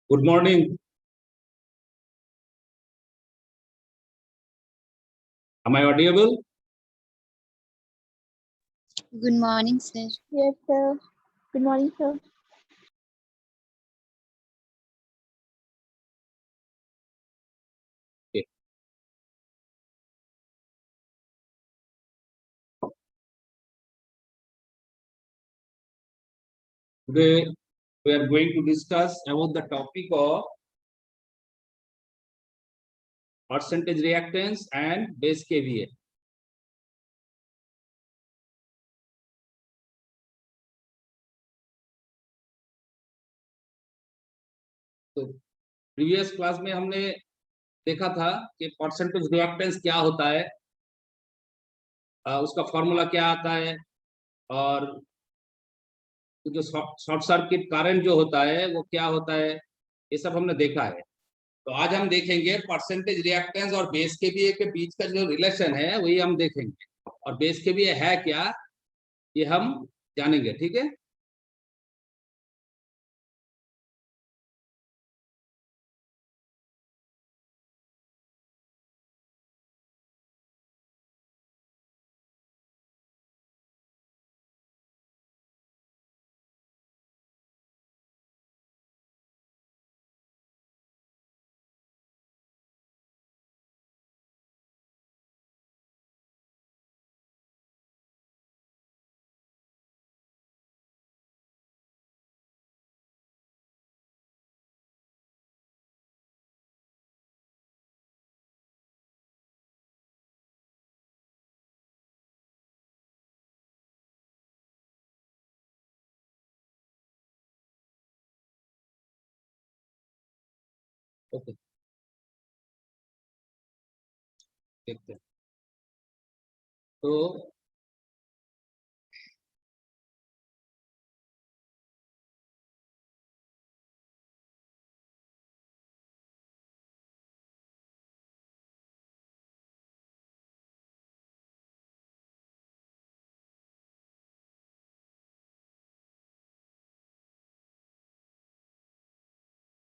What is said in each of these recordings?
Good morning. Am I audible? Good morning, sir. Yes, sir. Good morning, sir. Okay. Today we are going to discuss about the topic of percentage reactance and base KVA. तो previous class में हमने देखा था कि percentage reactance क्या होता है, उसका फॉर्मूला क्या आता है और जो शॉर्ट सर्किट करंट जो होता है वो क्या होता है, ये सब हमने देखा है। तो आज हम देखेंगे परसेंटेज रिएक्टेंस और बेस केवीए के बीच का जो रिलेशन है वही हम देखेंगे, और बेस केवीए है क्या ये हम जानेंगे। ठीक है, ओके देखते हैं। तो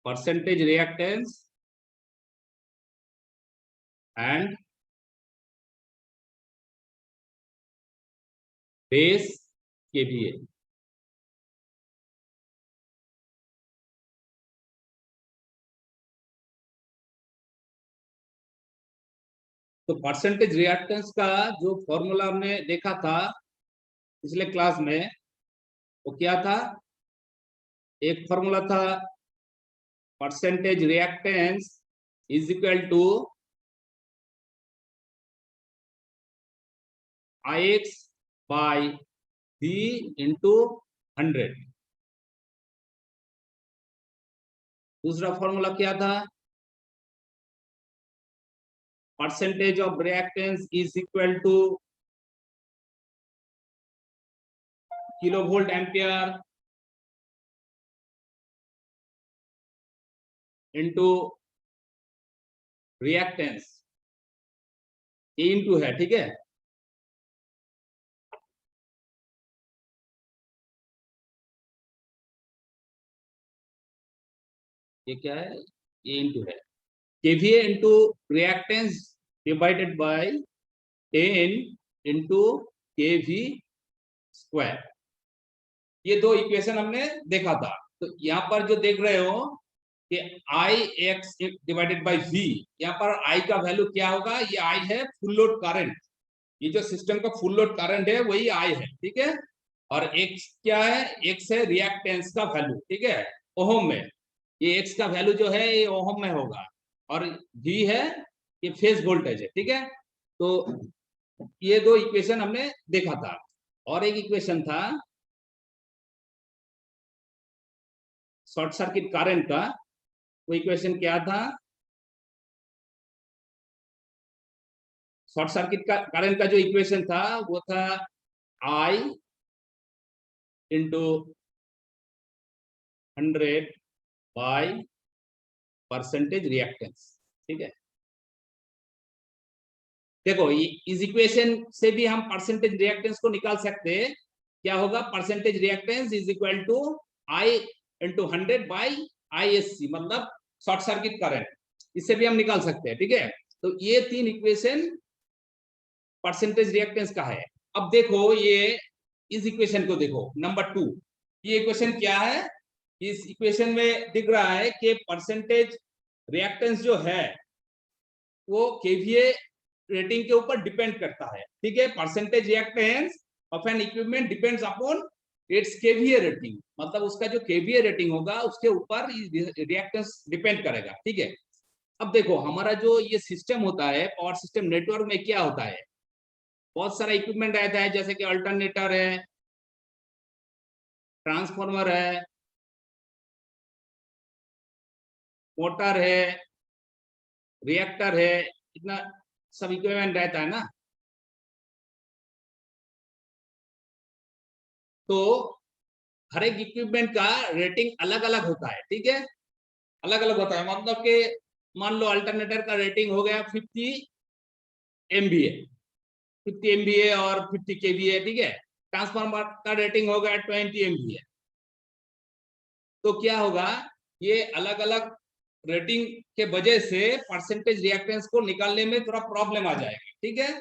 percentage reactance and base KVA. तो परसेंटेज रिएक्टेंस का जो फॉर्मूला हमने देखा था पिछले क्लास में, वो क्या था? एक फॉर्मूला था percentage reactance is equal to IX by V into 100। दूसरा फॉर्मूला क्या था? Percentage of reactance is equal to kilovolt ampere into reactance, A into है। ठीक है, ये क्या है? ए इंटू है। KVA into reactance divided by 10 into kV square. ये दो इक्वेशन हमने देखा था। तो यहाँ पर जो देख रहे हो कि आई एक्स डिवाइडेड बाई वी, यहाँ पर आई का वैल्यू क्या होगा? ये आई है फुल लोड करंट, ये जो सिस्टम का फुल लोड करंट है वही आई है। ठीक है, और एक्स क्या है? एक्स है रिएक्टेंस का वैल्यू। ठीक है, ओहम में। ये एक्स का वैल्यू जो है ये ओहम में होगा, और वी है ये फेज वोल्टेज है। ठीक है, तो ये दो इक्वेशन हमने देखा था। और एक इक्वेशन था शॉर्ट सर्किट करंट का। वो इक्वेशन क्या था? शॉर्ट सर्किट का करंट का जो इक्वेशन था वो था I into 100 by percentage reactance. ठीक है, देखो इस इक्वेशन से भी हम परसेंटेज रिएक्टेंस को निकाल सकते हैं। क्या होगा? Percentage reactance is equal to I into 100 by ISC मतलब शॉर्ट सर्किट करंट, इससे भी हम निकाल सकते हैं, ठीक है। तो ये 3 इक्वेशन परसेंटेज रिएक्टेंस का है। अब देखो ये इस इक्वेशन को देखो, नंबर 2, ये इक्वेशन क्या है? इस इक्वेशन में दिख रहा है कि परसेंटेज रिएक्टेंस जो है वो केवीए रेटिंग के ऊपर डिपेंड करता है, ठीक है। Percentage reactance of N equipment depends upon its KVA rating, मतलब उसका जो केवीए रेटिंग होगा उसके ऊपर रिएक्टेंस डिपेंड करेगा, ठीक है। अब देखो हमारा जो ये सिस्टम होता है, पावर सिस्टम नेटवर्क में क्या होता है, बहुत सारा इक्विपमेंट रहता है, जैसे कि अल्टरनेटर है, ट्रांसफार्मर है, मोटर है, रिएक्टर है, इतना सब इक्विपमेंट रहता है ना। तो हर एक इक्विपमेंट का रेटिंग अलग अलग होता है, ठीक है, अलग अलग होता है। मतलब कि मान लो अल्टरनेटर का रेटिंग हो गया 50 MVA, 50 MVA और 50 KVA, ठीक है। ट्रांसफार्मर का रेटिंग हो गया 20 MVA। तो क्या होगा, ये अलग अलग रेटिंग के वजह से परसेंटेज रिएक्टेंस को निकालने में थोड़ा प्रॉब्लम आ जाएगा, ठीक है।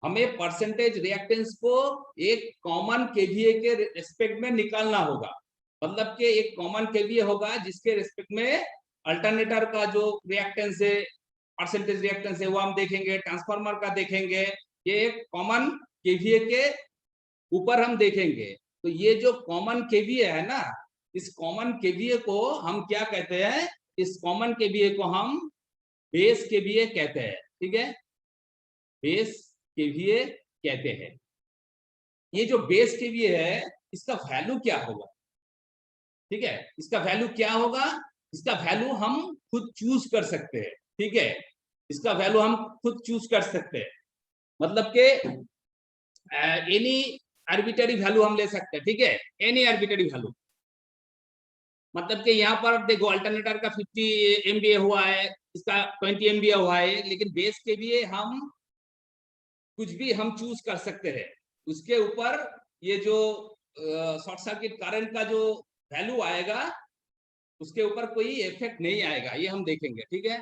हमें परसेंटेज रिएक्टेंस को एक कॉमन केवीए के रिस्पेक्ट में निकालना होगा, मतलब कि एक कॉमन केवीए होगा जिसके रिस्पेक्ट में अल्टरनेटर का जो रिएक्टेंस है, परसेंटेज रिएक्टेंस है, वो हम देखेंगे, ट्रांसफार्मर का देखेंगे, ये एक कॉमन केवीए के ऊपर हम देखेंगे। तो ये जो कॉमन केवीए है ना, इस कॉमन केवीए को हम क्या कहते हैं, इस कॉमन केवीए को हम बेस केवीए कहते हैं, ठीक है, बेस केवीए कहते हैं। ये जो बेस केवीए है इसका वैल्यू क्या होगा, ठीक है, इसका वैल्यू क्या होगा, इसका वैल्यू हम खुद चूज कर सकते हैं, ठीक है, इसका वैल्यू हम खुद चूज कर सकते हैं। मतलब के एनी आर्बिट्ररी वैल्यू हम ले सकते हैं, ठीक है, एनी आर्बिट्ररी वैल्यू। मतलब कि यहाँ पर देखो अल्टरनेटर का 50 MVA हुआ है, इसका 20 MVA हुआ है, लेकिन बेस के लिए हम कुछ भी हम चूज कर सकते हैं। उसके ऊपर ये जो शॉर्ट सर्किट करंट का जो वैल्यू आएगा उसके ऊपर कोई इफेक्ट नहीं आएगा, ये हम देखेंगे, ठीक है।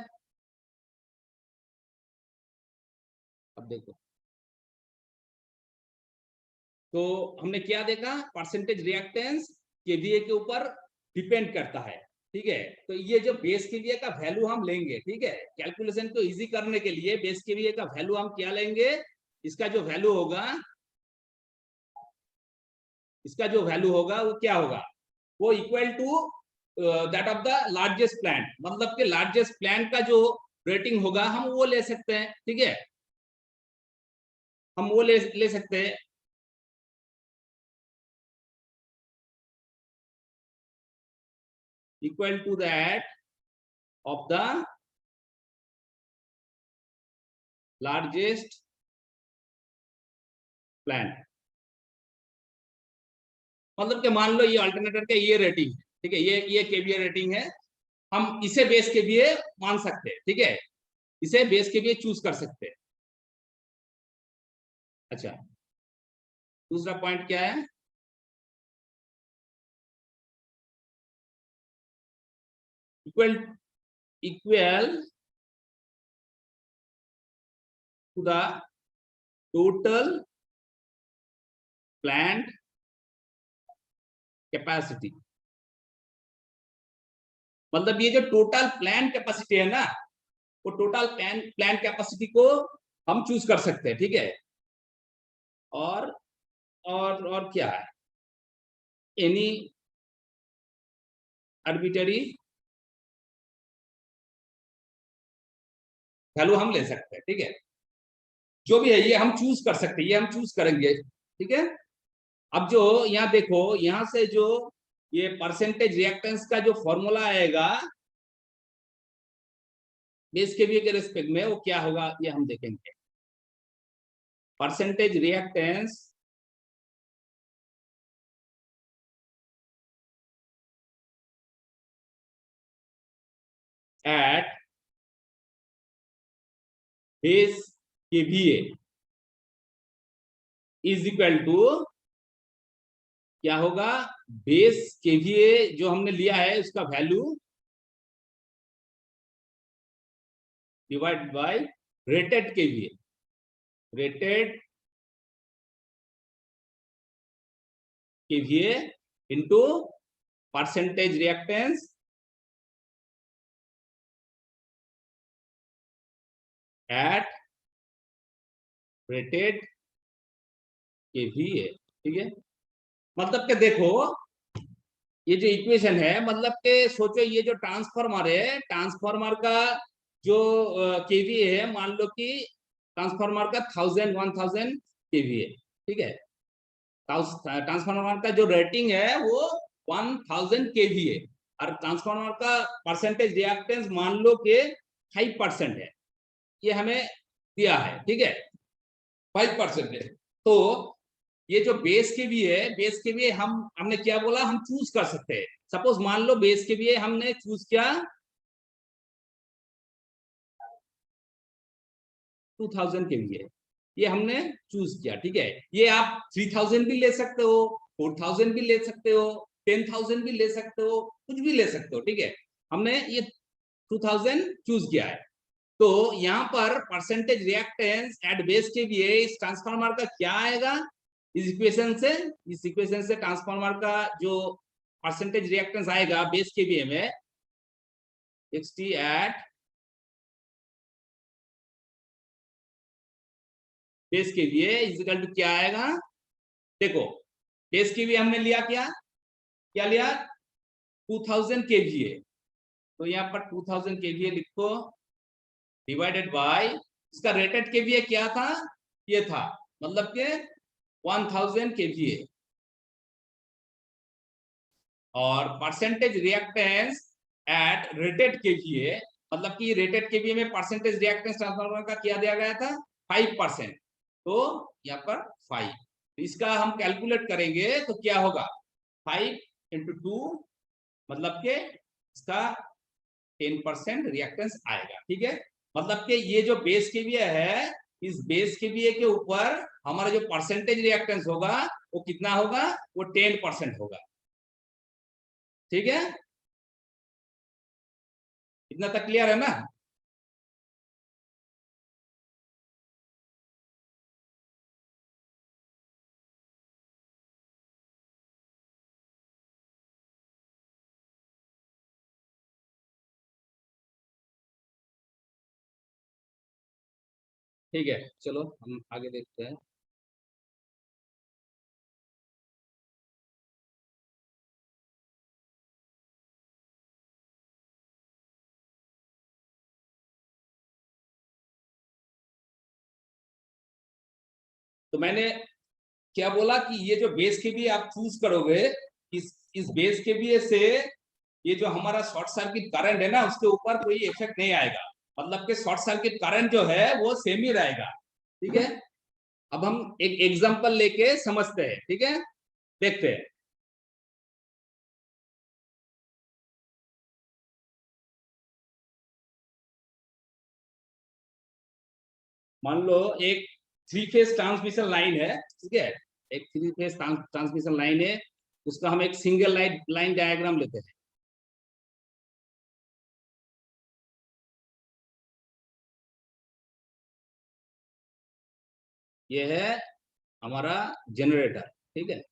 अब देखो, तो हमने क्या देखा, परसेंटेज रिएक्टेंस केवीए के ऊपर डिपेंड करता है, ठीक है। तो ये जो बेस केवीए का वैल्यू हम लेंगे, ठीक है, कैलकुलेशन को इजी करने के लिए बेस केवीए का वैल्यू हम क्या लेंगे, इसका जो वैल्यू होगा, इसका जो वैल्यू होगा वो क्या होगा, वो equal to that of the largest plant, मतलब कि लार्जेस्ट प्लांट का जो रेटिंग होगा हम वो ले सकते हैं, ठीक है, हम वो ले सकते हैं। Equal to that of the largest plant, मतलब कि मान लो ये अल्टरनेटर का ये रेटिंग है, ठीक है, ये केवीए रेटिंग है, हम इसे बेस केवीए मान सकते हैं, ठीक है, इसे बेस केवीए चूज कर सकते हैं। अच्छा, दूसरा पॉइंट क्या है, equal to the total plant capacity, मतलब ये जो टोटल प्लांट कैपेसिटी है ना, वो टोटल प्लांट कैपेसिटी को हम चूज कर सकते हैं, ठीक है। और क्या है, एनी आर्बिट्ररी वैल्यू हम ले सकते हैं, ठीक है, जो भी है ये हम चूज कर सकते हैं, ये हम चूज करेंगे, ठीक है। अब जो यहाँ देखो, यहाँ से जो ये परसेंटेज रिएक्टेंस का जो फॉर्मूला आएगा बेस केवीए के रिस्पेक्ट में, वो क्या होगा ये हम देखेंगे। Percentage reactance at base kVA is equal to क्या होगा, बेस केवीए जो हमने लिया है उसका value divide by rated kVA, rated kVA into percentage reactance at rated kVA. ठीक है, मतलब कि देखो ये जो इक्वेशन है, मतलब कि सोचो ये जो ट्रांसफार्मर है, ट्रांसफार्मर का जो केवीए है, मान लो कि ट्रांसफार्मर का 1000 केवीए। ठीक है, ट्रांसफार्मर का जो रेटिंग है वो 1000 केवीए और ट्रांसफार्मर का परसेंटेज रिएक्टेंस मान लो कि 5% है, ये हमें दिया है। ठीक है, 5% है। तो ये जो बेस के भी है, बेस के भी हमने क्या बोला, हम चूज कर सकते हैं। सपोज मान लो बेस के भी हमने चूज किया 2000 के लिए, ये हमने चूज किया। ठीक है, ये आप 3000 भी ले सकते हो, 4000 भी ले सकते हो, 10,000 भी ले सकते हो, कुछ भी ले सकते हो। ठीक है, हमने ये 2000 चूज किया है। तो यहाँ पर परसेंटेज रिएक्टेंस एट बेस के लिए इस ट्रांसफार्मर का क्या आएगा, इस इक्वेशन से ट्रांसफार्मर का जो परसेंटेज रिएक्टेंस आएगा बेस के लिए में 60 एट बेस के लिए इक्वल टू क्या आएगा। देखो बेस के लिए हमने लिया क्या लिया 2000 केवीए, तो यहाँ पर 2000 केवीए लिखो डिवाइडेड बाय इसका रेटेड केवीए क्या था, ये था, मतलब के 1000 केवीए और percentage reactance at rated kVA, मतलब कि रेटेड केवीए में परसेंटेज रिएक्टेंस ट्रांसफार्मर का क्या दिया गया था 5%, तो यहाँ पर 5, तो इसका हम कैलकुलेट करेंगे तो क्या होगा 5 × 2, मतलब के इसका 10% रिएक्टेंस आएगा। ठीक है, मतलब कि ये जो बेस केवीए है, इस बेस केवीए के ऊपर हमारा जो परसेंटेज रिएक्टेंस होगा वो कितना होगा, वो 10% होगा। ठीक है, इतना तक क्लियर है ना। ठीक है, चलो हम आगे देखते हैं। तो मैंने क्या बोला कि ये जो बेस के भी आप चूज करोगे, इस बेस के भी से ये जो हमारा शॉर्ट सर्किट करंट है ना, उसके ऊपर कोई इफेक्ट नहीं आएगा, मतलब कि शॉर्ट सर्किट करंट जो है वो सेम ही रहेगा। ठीक है, अब हम एक एग्जांपल लेके समझते हैं। ठीक है, देखते हैं। मान लो एक 3 फेज ट्रांसमिशन लाइन है। ठीक है, एक 3 फेज ट्रांसमिशन लाइन है, उसका हम एक सिंगल लाइन डायग्राम लेते हैं। ये है हमारा जनरेटर। ठीक है,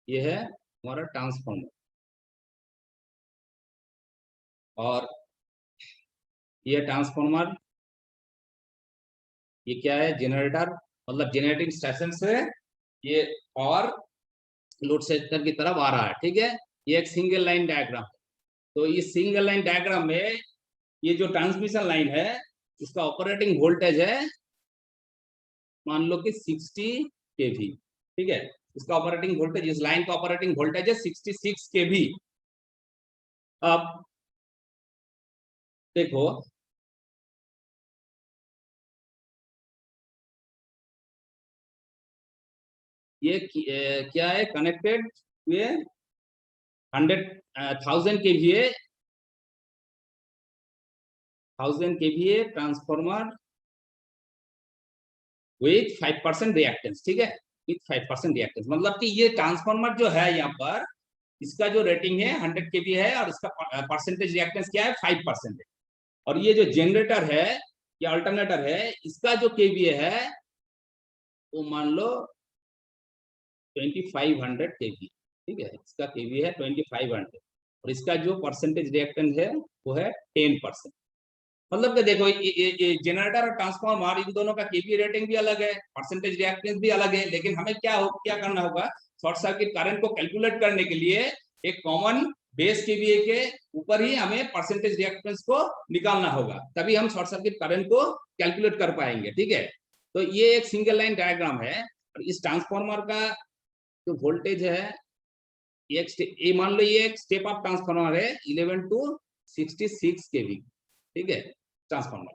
ये है हमारा ट्रांसफार्मर और ये ट्रांसफार्मर, ये क्या है जनरेटर, मतलब जनरेटिंग स्टेशन से ये पावर लोड सेक्टर की तरफ आ रहा है। ठीक है, ये एक सिंगल लाइन डायग्राम है। तो इस सिंगल लाइन डायग्राम में ये जो ट्रांसमिशन लाइन है उसका ऑपरेटिंग वोल्टेज है मान लो कि 60 kV। ठीक है, इसका ऑपरेटिंग वोल्टेज, इस लाइन का ऑपरेटिंग वोल्टेज है 66 kV। अब देखो ये क्या है कनेक्टेड, ये 1000 kVA 1000 kVA transformer with 5% reactance. ठीक है, विथ 5% रिएक्टेंस, मतलब कि ये ट्रांसफार्मर जो है यहाँ पर इसका जो रेटिंग है 100 केवी है और इसका परसेंटेज रिएक्टेंस क्या है 5% है। और ये जो जनरेटर है या अल्टरनेटर है इसका जो केवीए है वो मान लो 2500 केवी, ठीक है, इसका केवी है 2500 और इसका जो परसेंटेज रिएक्टेंस है वो है 10%। मतलब कि देखो ये जनरेटर और ट्रांसफार्मर इन दोनों का केवी रेटिंग भी अलग है, परसेंटेज रिएक्टेंस भी अलग है, लेकिन हमें क्या करना होगा, शॉर्ट सर्किट करंट को कैलकुलेट करने के लिए एक कॉमन बेस केवीए के ऊपर ही हमें परसेंटेज रिएक्टेंस को निकालना होगा, तभी हम शॉर्ट सर्किट करंट को कैलकुलेट कर पाएंगे, ठीक है। तो ये एक सिंगल लाइन डायग्राम है और इस ट्रांसफार्मर का जो वोल्टेज है ये मान लो ये एक स्टेप अप ट्रांसफार्मर है 11 टू 66 केवी, ठीक है, ट्रांसफार्मर।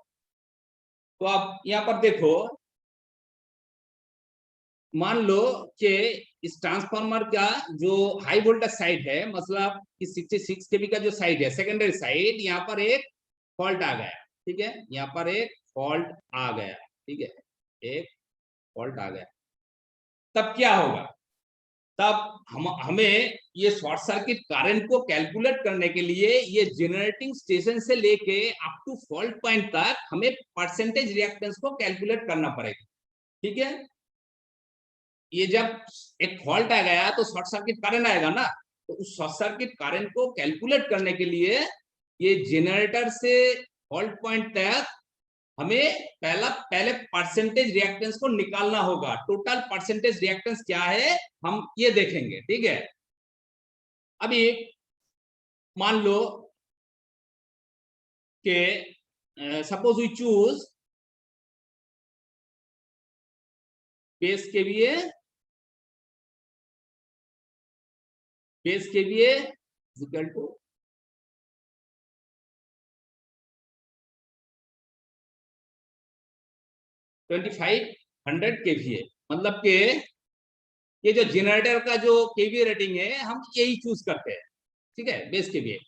तो आप यहाँ पर देखो, मान लो कि इस ट्रांसफार्मर का जो हाई वोल्टेज साइड है, मतलब कि 66 केवी का जो साइड है सेकेंडरी साइड, यहाँ पर एक फॉल्ट आ गया, ठीक है, यहाँ पर एक फॉल्ट आ गया, ठीक है, एक फॉल्ट आ गया, तब क्या होगा, तब हमें ये शॉर्ट सर्किट करंट को कैलकुलेट करने के लिए ये जनरेटिंग स्टेशन से लेके अप टू फॉल्ट पॉइंट तक हमें परसेंटेज रिएक्टेंस को कैलकुलेट करना पड़ेगा, ठीक है। ये जब एक फॉल्ट आ गया तो शॉर्ट सर्किट करंट आएगा ना, तो उस शॉर्ट सर्किट करंट को कैलकुलेट करने के लिए ये जनरेटर से फॉल्ट पॉइंट तक हमें पहले परसेंटेज रिएक्टेंस को निकालना होगा। टोटल परसेंटेज रिएक्टेंस क्या है हम ये देखेंगे, ठीक है। अभी मान लो कि suppose we choose base kVA equal to 2500 kVA, मतलब कि ये जो जनरेटर का जो केवीए रेटिंग है हम यही चूज करते हैं, ठीक है, बेस केवीए।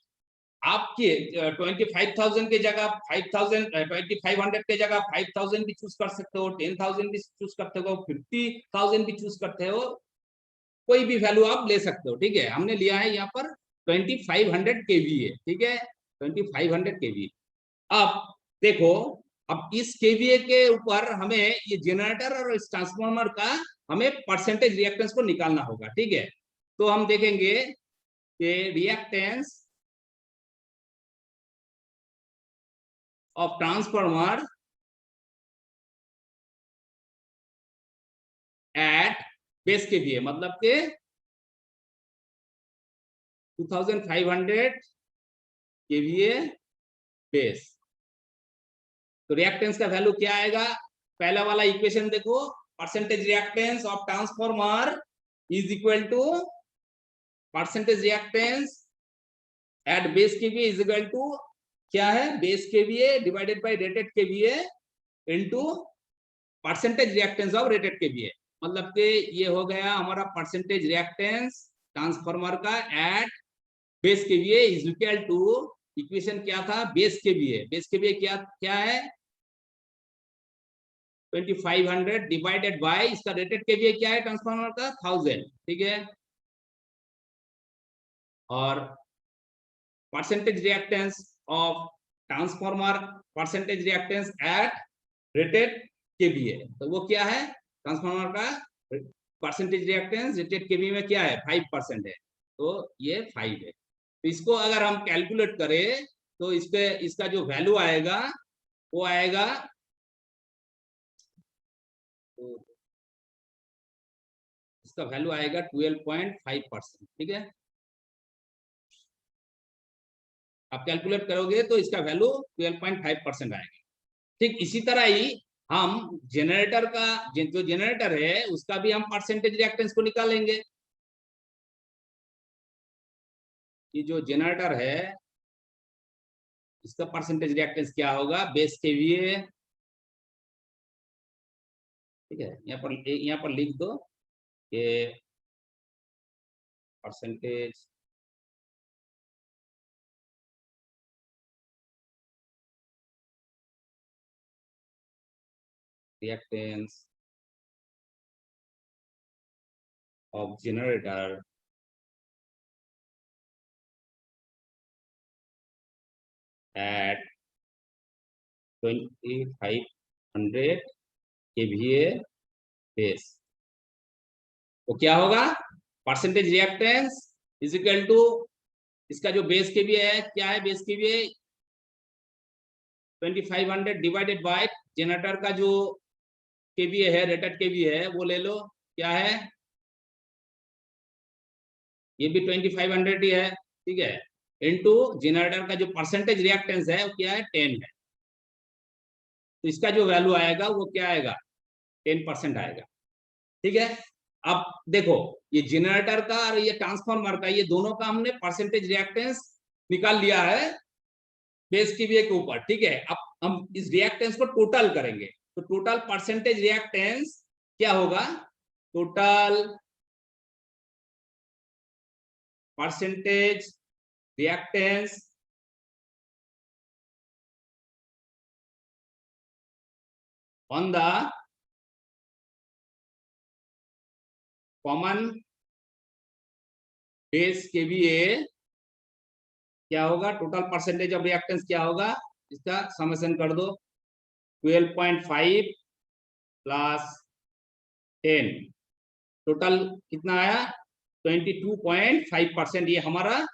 आपके 25,000 की जगह 5,000 2500 की जगह 5,000 भी चूज कर सकते हो, 10,000 भी चूज करते हो, 50,000 भी चूज करते हो, कोई भी वैल्यू आप ले सकते हो, ठीक है। हमने लिया है यहाँ पर 2500 केवीए, ठीक है, 2500 केवीए। अब देखो, अब इस केवीए के ऊपर हमें ये जनरेटर और इस ट्रांसफार्मर का हमें परसेंटेज रिएक्टेंस को निकालना होगा, ठीक है। तो हम देखेंगे कि reactance of transformer at base kVA, मतलब के 2500 केवीए बेस, तो रिएक्टेंस का वैल्यू क्या आएगा, पहला वाला इक्वेशन देखो, percentage reactance of transformer is equal to percentage reactance at base kVA is equal to क्या है, base kVA divided by rated kVA into percentage reactance of rated kVA, मतलब कि ये हो गया हमारा परसेंटेज रिएक्टेंस ट्रांसफार्मर का at base kVA is equal to, equation क्या था, बेस केवीए क्या क्या है 2500 डिवाइडेड बाय इसका रेटेड केवीए क्या है ट्रांसफार्मर का 1000, ठीक है, और percentage reactance of transformer percentage reactance at rated kVA, तो वो क्या है, ट्रांसफार्मर का परसेंटेज रिएक्टेंस रेटेड केवीए में क्या है 5% है, तो ये 5 है। तो इसको अगर हम कैलकुलेट करें तो इसका जो वैल्यू आएगा वो आएगा, तो इसका वैल्यू आएगा 12.5%, ठीक है। आप कैलकुलेट करोगे तो इसका वैल्यू 12.5% आएगा। ठीक इसी तरह ही हम जनरेटर का जो जनरेटर है उसका भी हम परसेंटेज रिएक्टेंस को निकालेंगे। ये जो जनरेटर है इसका परसेंटेज रिएक्टेंस क्या होगा, बेस केवीए, ठीक है, यहाँ पर लिख दो कि percentage reactance of generator at 2500 kVA base, तो क्या होगा, percentage reactance is equal to इसका जो बेस केवीए है, क्या है base kVA 2500 divided by generator का जो केवीए है, रेटेड केवीए है, वो ले लो, क्या है, ये भी 2500 ही है, ठीक है, इनटू जनरेटर का जो परसेंटेज रिएक्टेंस है वो क्या है 10 है, तो इसका जो वैल्यू आएगा वो क्या आएगा 10% आएगा, ठीक है। अब देखो ये जनरेटर का और ये ट्रांसफार्मर का, ये दोनों का हमने परसेंटेज रिएक्टेंस निकाल लिया है बेस केवीए के ऊपर, ठीक है। अब हम इस रिएक्टेंस को टोटल करेंगे, तो टोटल परसेंटेज रिएक्टेंस क्या होगा, total percentage reactance on the common base kVA क्या होगा, टोटल परसेंटेज ऑफ रिएक्टेंस क्या होगा, इसका समेशन कर दो, 12.5 प्लस 10, टोटल कितना आया 22.5%। ये हमारा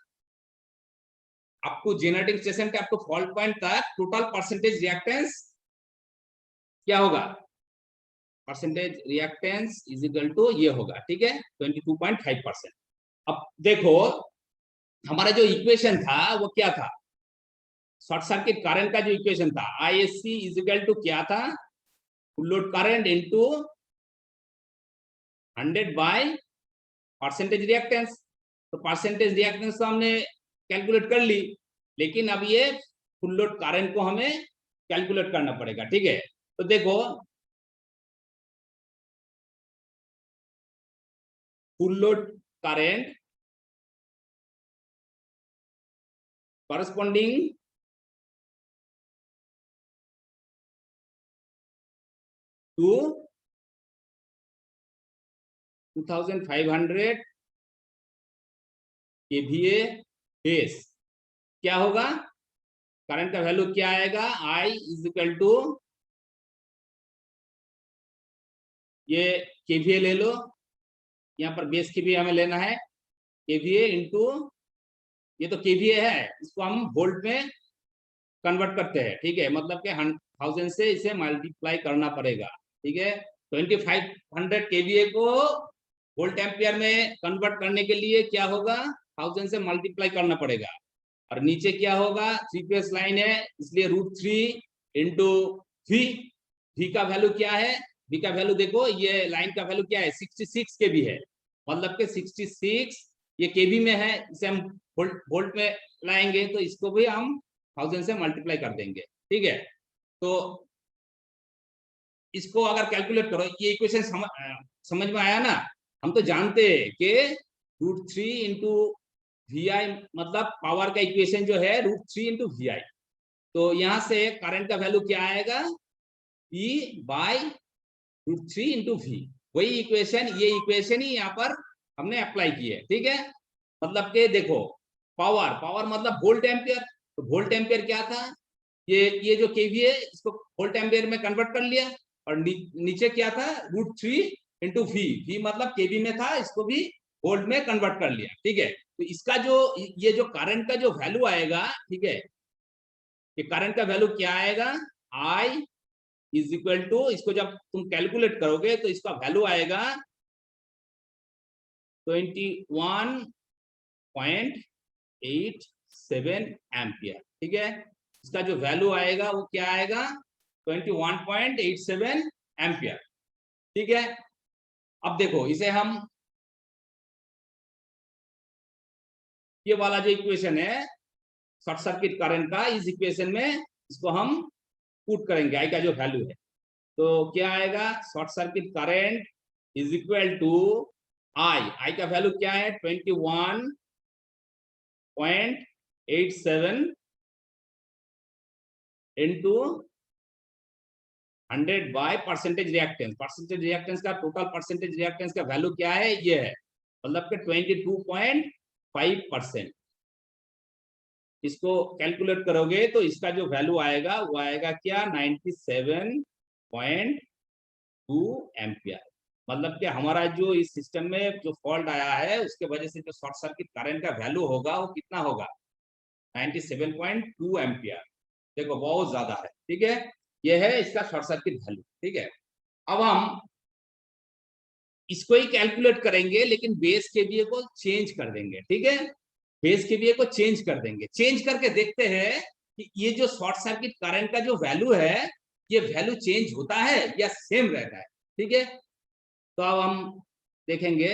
आपको जेनरेटिंग स्टेशन के आपको फॉल्ट पॉइंट तक टोटल परसेंटेज रिएक्टेंस क्या होगा, percentage reactance is equal to ये होगा, ठीक है 22.5%। अब देखो हमारा जो इक्वेशन था वो क्या था, शॉर्ट सर्किट करंट का जो इक्वेशन था आईएससी इज इक्वल टू क्या था, full load current into 100 by percentage reactance, तो परसेंटेज रिएक्टेंस तो हमने कैलकुलेट कर ली, लेकिन अब ये फुल लोड करंट को हमें कैलकुलेट करना पड़ेगा, ठीक है। तो देखो full load current corresponding to 2500 kVA base क्या होगा, करंट का वैल्यू क्या आएगा, I इज इक्वल टू ये केवीए ले लो, यहाँ पर बेस केवीए हमें लेना है, केवीए इनटू ये तो केवीए है, इसको हम वोल्ट में कन्वर्ट करते हैं, ठीक है, मतलब कि 1000 से इसे मल्टीप्लाई करना पड़ेगा, ठीक है। 2500 केवीए को वोल्ट एम्पियर में कन्वर्ट करने के लिए क्या होगा, 1000 से मल्टीप्लाई करना पड़ेगा, और नीचे क्या होगा 3 फेज लाइन है, इसलिए √3 इंटू वी का वैल्यू क्या है, वी का वैल्यू देखो ये लाइन का वैल्यू क्या है 66 केवी है, मतलब कि 66 ये केवी में है, इसे हम वोल्ट में लाएंगे तो इसको भी हम 1000 से मल्टीप्लाई कर देंगे, ठीक है। तो इसको अगर कैलकुलेट करो, ये इक्वेशन समझ में आया ना, हम तो जानते हैं कि √3 इंटू VI मतलब पावर का इक्वेशन जो है √3 इंटू VI, तो यहाँ से करंट का वैल्यू क्या आएगा E बाय √3 इंटू V, वही इक्वेशन, ये इक्वेशन ही यहाँ पर हमने अप्लाई की है, ठीक है। मतलब कि देखो पावर मतलब वोल्ट एम्पियर, तो वोल्ट एम्पियर क्या था, ये जो केवीए इसको वोल्ट एम्पियर में कन्वर्ट कर लिया, और नीचे क्या था √3 इंटू वी मतलब केवी में था, इसको भी वोल्ट में कन्वर्ट कर लिया, ठीक है। तो इसका जो ये जो करंट का जो वैल्यू आएगा, ठीक है, ये करंट का वैल्यू क्या आएगा, I इज इक्वल टू, इसको जब तुम कैलकुलेट करोगे तो इसका वैल्यू आएगा 21.87 एम्पियर, ठीक है। इसका जो वैल्यू आएगा वो क्या आएगा 21.87 एम्पियर, ठीक है। अब देखो इसे हम ये वाला जो इक्वेशन है शॉर्ट सर्किट करंट का, इस इक्वेशन में इसको हम पुट करेंगे आई का जो वैल्यू है, तो क्या आएगा short circuit current is equal to I का वैल्यू क्या है 21.87 इंटू 100 बाय परसेंटेज रिएक्टेंस का टोटल परसेंटेज रिएक्टेंस का वैल्यू क्या है, ये है, मतलब कि 22.5%, इसको कैलकुलेट करोगे तो इसका जो वैल्यू आएगा वो आएगा क्या 97.2 एम्पियर। मतलब कि हमारा जो इस सिस्टम में जो फॉल्ट आया है उसके वजह से जो शॉर्ट सर्किट करंट का वैल्यू होगा वो कितना होगा 97.2 एम्पियर। देखो बहुत ज्यादा है, ठीक है, यह है इसका शॉर्ट सर्किट वैल्यू, ठीक है। अब हम इसको ही कैलकुलेट करेंगे लेकिन बेस केवीए को चेंज कर देंगे, ठीक है, बेस केवीए को चेंज कर देंगे। चेंज करके देखते हैं कि ये जो शॉर्ट सर्किट करंट का जो वैल्यू है ये वैल्यू चेंज होता है या सेम रहता है, ठीक है। तो अब हम देखेंगे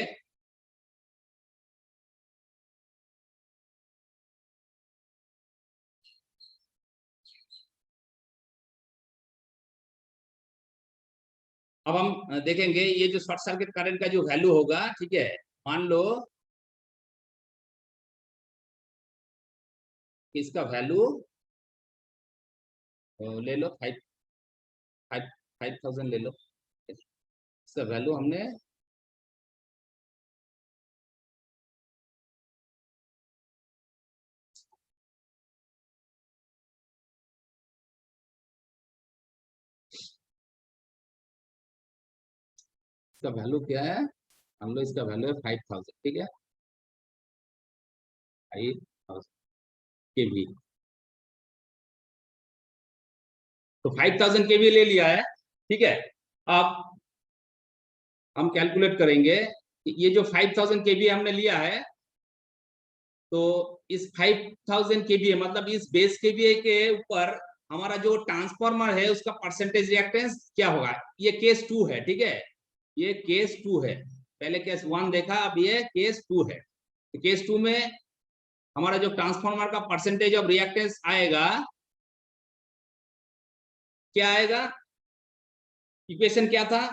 अब हम देखेंगे ये जो शॉर्ट सर्किट करंट का जो वैल्यू होगा, ठीक है, मान लो इसका वैल्यू ले लो 5000 ले लो, इसका वैल्यू हमने इसका वैल्यू क्या है, हम लोग इसका वैल्यू है 5000, ठीक है, 5000 केवी। तो 5000 केवी ले लिया है, ठीक है। अब हम कैलकुलेट करेंगे कि ये जो 5000 केवी हमने लिया है तो इस 5000 केवी मतलब इस बेस केवी के ऊपर हमारा जो ट्रांसफार्मर है उसका परसेंटेज रिएक्टेंस क्या होगा। ये केस 2 है, ठीक है, ये केस 2 है, पहले केस 1 देखा, अब ये केस 2 है। तो केस 2 में हमारा जो ट्रांसफार्मर का परसेंटेज ऑफ रिएक्टेंस आएगा क्या आएगा, इक्वेशन क्या था,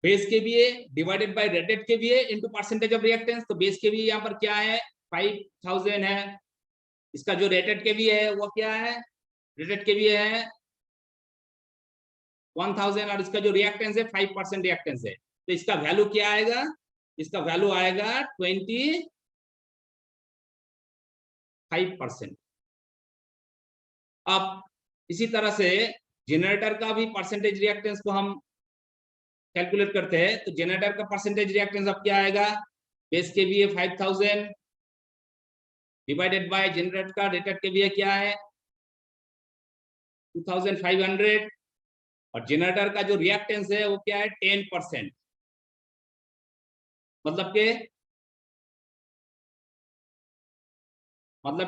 base kVA divided by rated kVA into percentage of reactance. तो बेस केवीए यहाँ पर क्या है 5000 है, इसका जो रेटेड केवीए है वो क्या है, रेटेड केवीए है 1000 और इसका जो रिएक्टेंस है 5% रिएक्टेंस है। तो इसका वैल्यू क्या आएगा, इसका वैल्यू आएगा 25%। अब इसी तरह से जनरेटर का भी परसेंटेज रिएक्टेंस को हम कैलकुलेट करते हैं। तो जनरेटर का परसेंटेज रिएक्टेंस अब क्या आएगा, base KVA 5000 divided by generator का रेटेड केवीए क्या है 2500 और जनरेटर का जो रिएक्टेंस है वो क्या है 10%। मतलब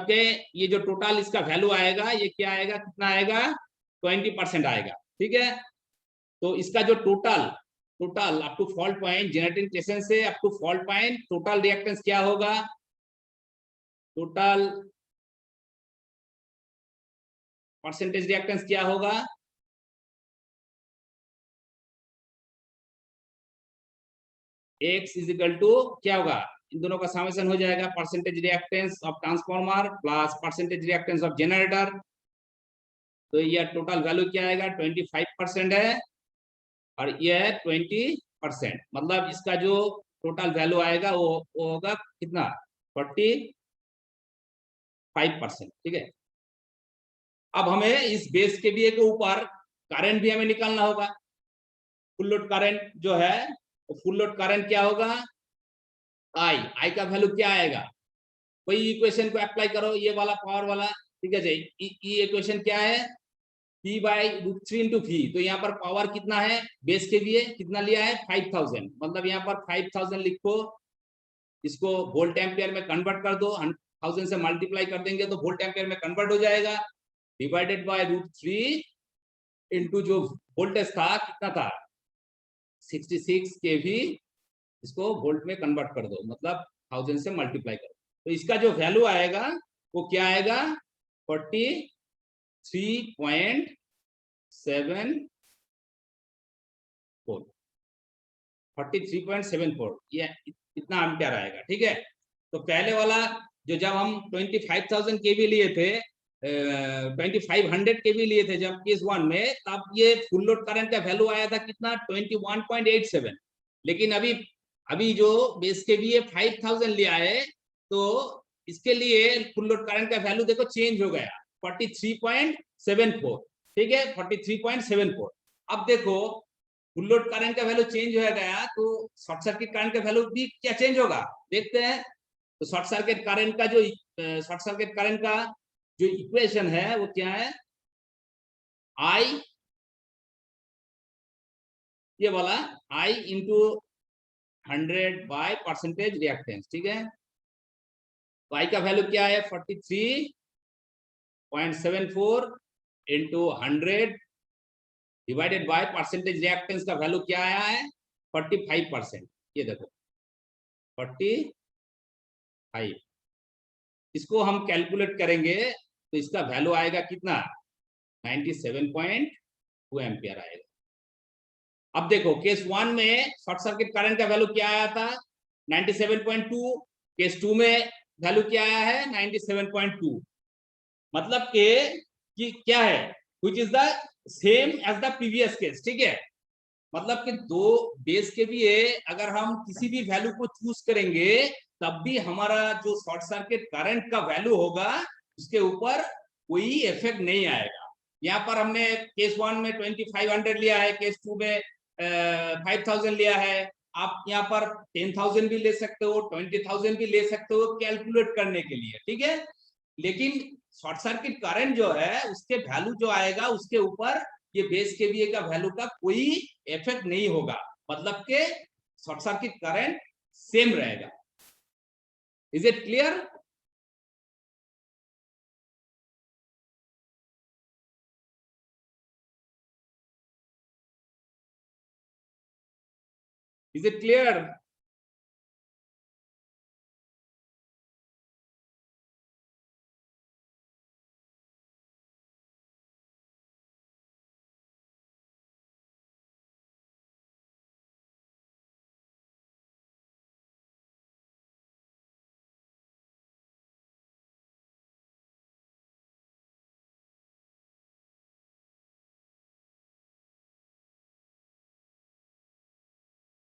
के ये जो टोटल इसका वैल्यू आएगा ये क्या आएगा, कितना आएगा 20% आएगा, ठीक है। तो इसका जो total up to fault point generating station से up to fault point total reactance क्या होगा, टोटल परसेंटेज रिएक्टेंस क्या होगा, x इज इक्वल टू क्या होगा, इन दोनों का समेशन हो जाएगा percentage reactance of transformer plus percentage reactance of generator. तो ये टोटल वैल्यू क्या आएगा 25% है और ये है 20%। मतलब इसका जो टोटल वैल्यू आएगा वो होगा कितना 45%, ठीक है। अब हमें इस बेस केवीए के ऊपर करंट भी हमें निकालना होगा। फुल लोड करंट जो है तो फुल लोड करंट क्या होगा, आई का वैल्यू क्या आएगा, वही इक्वेशन को अप्लाई करो, ये वाला पावर वाला, ठीक है जी। ये इक्वेशन क्या है P/√3 × V। तो यहाँ पर पावर कितना है बेस केवीए कितना लिया है 5000, मतलब यहाँ पर 5000 लिखो, इसको वोल्ट एम्पियर में कन्वर्ट कर दो, 1000 से मल्टीप्लाई कर देंगे तो वोल्ट एम्पियर में कन्वर्ट हो जाएगा, डिवाइडेड बाय √3 इनटू जो वोल्टेज था कितना था 66 kV, इसको वोल्ट में कन्वर्ट कर दो, मतलब 1000 से मल्टीप्लाई करो। तो इसका जो वैल्यू आएगा वो क्या आएगा 43.74 ये इतना एम्पियर आएगा, ठीक है। तो पहले वाला जो जब हम 25,000 केवी लिए थे 2500 केवी लिए थे जब केस 1 में, तब ये फुल लोड करंट का वैल्यू आया था कितना 21.87। लेकिन अभी जो बेस केवी 5000 लिया है तो इसके लिए फुल लोड करंट का वैल्यू देखो चेंज हो गया 43.74, ठीक है 43.74। अब देखो फुल लोड करंट का वैल्यू चेंज हो गया तो शॉर्ट सर्किट करंट का वैल्यू भी क्या चेंज होगा, देखते हैं। तो शॉर्ट सर्किट करंट का जो इक्वेशन है वो क्या है, आई, ये वाला I into 100 by percentage reactance, ठीक है। तो I का वैल्यू क्या है 43.74 into 100 divided by percentage reactance का वैल्यू क्या आया है 45%। ये देखो 45, इसको हम कैलकुलेट करेंगे तो इसका वैल्यू आएगा कितना 97.2 एम्पियर आएगा। अब देखो केस 1 में शॉर्ट सर्किट करंट का वैल्यू क्या आया था 97.2, केस 2 में वैल्यू क्या आया है 97.2, मतलब कि क्या है which is the same as the previous case, ठीक है। मतलब कि दो बेस के लिए अगर हम किसी भी वैल्यू को चूज करेंगे तब भी हमारा जो शॉर्ट सर्किट करंट का वैल्यू होगा उसके ऊपर कोई इफेक्ट नहीं आएगा। यहाँ पर हमने केस 1 में 2500 लिया है, केस 2 में 5000 लिया है। आप यहाँ पर 10,000 भी ले सकते हो, 20,000 भी ले सकते हो कैलकुलेट करने के लिए, ठीक है। लेकिन शॉर्ट सर्किट करंट जो है उसके वैल्यू जो आएगा उसके ऊपर ये बेस केवीए का वैल्यू का कोई इफेक्ट नहीं होगा, मतलब के शॉर्ट सर्किट करंट सेम रहेगा। Is it clear? Is it clear?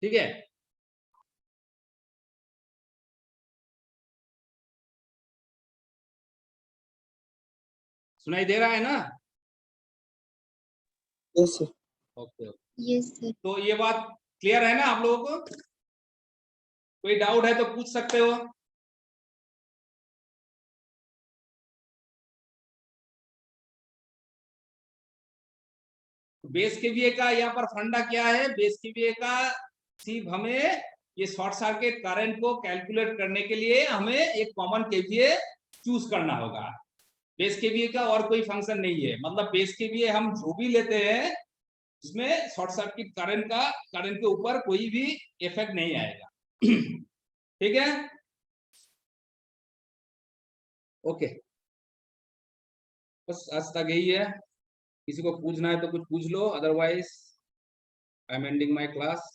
ठीक है, सुनाई दे रहा है ना? Yes sir. Okay, Yes, sir. तो ये बात क्लियर है ना आप लोगों को? कोई डाउट है तो पूछ सकते हो। बेस केवीए का यहाँ पर फंडा क्या है, बेस केवीए का सिर्फ हमें ये शॉर्ट सर्किट करंट को कैलकुलेट करने के लिए हमें एक कॉमन केवीए चूज करना होगा। बेस केवीए का और कोई फंक्शन नहीं है, मतलब बेस केवीए हम जो भी लेते हैं उसमें शॉर्ट सर्किट करंट के ऊपर कोई भी इफेक्ट नहीं आएगा। ठीक है, ओके, बस आज तक यही है। किसी को पूछना है तो कुछ पूछ लो, otherwise I am ending my class.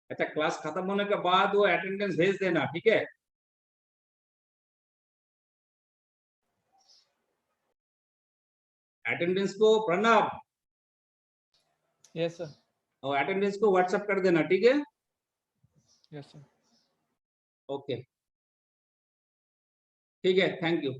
अच्छा, क्लास खत्म होने के बाद वो अटेंडेंस भेज देना, ठीक है। अटेंडेंस को प्रणव, यस सर। और अटेंडेंस को व्हाट्सएप कर देना, ठीक है। Yes sir. ओके, ठीक है, थैंक यू।